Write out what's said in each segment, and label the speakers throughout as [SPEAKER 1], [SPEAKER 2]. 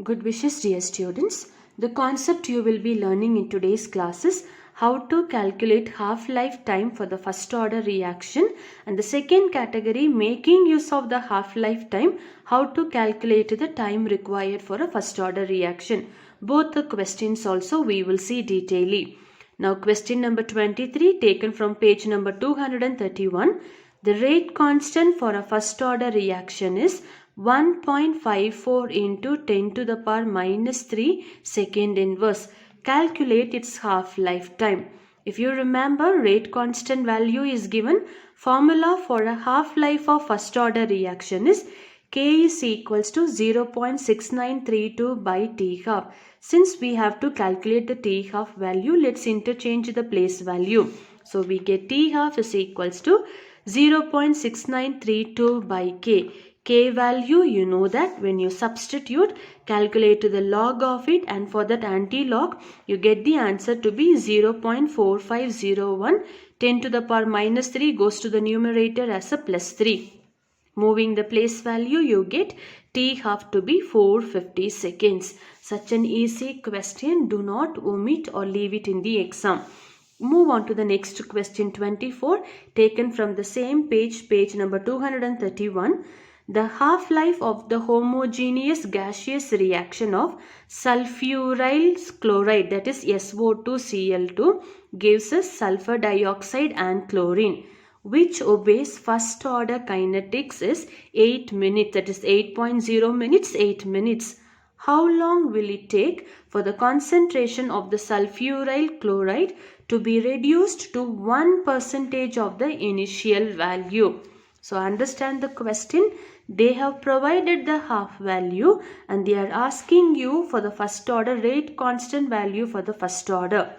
[SPEAKER 1] Good wishes, dear students. The concept you will be learning in today's class is how to calculate half-life time for the first order reaction, and the second category, making use of the half-life time, how to calculate the time required for a first order reaction. Both the questions also we will see detailedly. Now question number 23 taken from page number 231. The rate constant for a first order reaction is 1.54 into 10 to the power minus 3 second inverse. Calculate its half-life time. If you remember, rate constant value is given. Formula for a half-life of first order reaction is K is equals to 0.6932 by T half. Since we have to calculate the T half value, let's interchange the place value. So we get T half is equals to 0.6932 by K. K value, you know that when you substitute, calculate the log of it, and for that anti-log, you get the answer to be 0.4501. 10 to the power minus 3 goes to the numerator as a plus 3. Moving the place value, you get T half to be 450 seconds. Such an easy question. Do not omit or leave it in the exam. Move on to the next question 24, taken from the same page, page number 231. The half-life of the homogeneous gaseous reaction of sulfuryl chloride, that is SO2Cl2, gives us sulfur dioxide and chlorine, which obeys first order kinetics is 8 minutes, that is 8.0 minutes, 8 minutes. How long will it take for the concentration of the sulfuryl chloride to be reduced to 1% of the initial value? So understand the question. They have provided the half value and they are asking you for the first order rate constant value for the first order.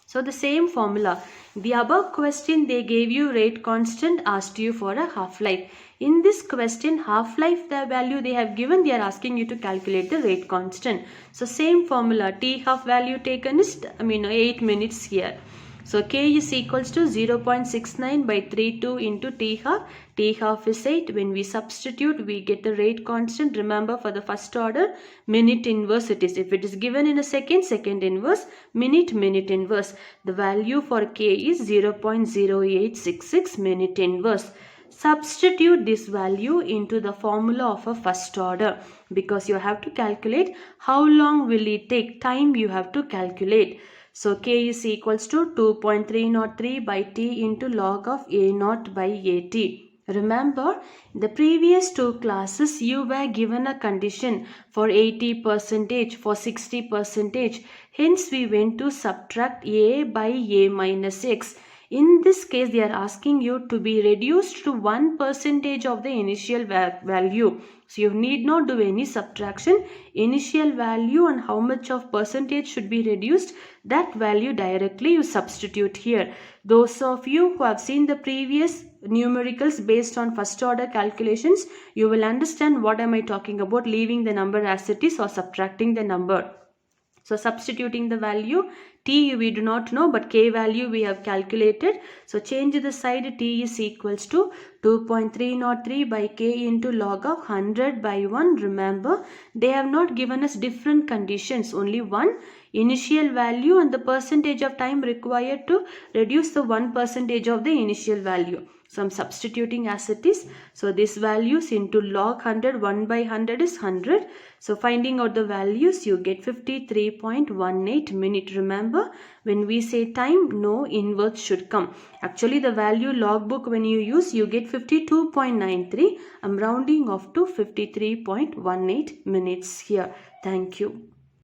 [SPEAKER 1] So the same formula. The above question they gave you rate constant, asked you for a half-life. In this question, half-life the value they have given, they are asking you to calculate the rate constant. So same formula, T half value taken is 8 minutes here. So K is equals to 0.69 by 32 into T half. T half is 8. When we substitute, we get the rate constant. Remember, for the first order, minute inverse it is. If it is given in a second, second inverse, minute, minute inverse. The value for K is 0.0866 minute inverse. Substitute this value into the formula of a first order, because you have to calculate how long will it take, time you have to calculate. So K is equals to 2.303 by T into log of A naught by AT. Remember, in the previous two classes, you were given a condition for 80%, for 60%. Hence, we went to subtract A by A minus X. In this case, they are asking you to be reduced to 1% of the initial value. So you need not do any subtraction. Initial value and how much of percentage should be reduced, that value directly you substitute here. Those of you who have seen the previous numericals based on first order calculations, you will understand what am I talking about, leaving the number as it is or subtracting the number. So substituting the value, T we do not know, but K value we have calculated. So change the side, T is equals to 2.303 by K into log of 100 by 1. Remember, they have not given us different conditions, only one, initial value and the percentage of time required to reduce the 1% of the initial value. So I'm substituting as it is. So this values into log 100, 1 by 100 is 100. So finding out the values, you get 53.18 minute. Remember, when we say time, no inverse should come. Actually, the value logbook when you use, you get 52.93. I'm rounding off to 53.18 minutes here. Thank you.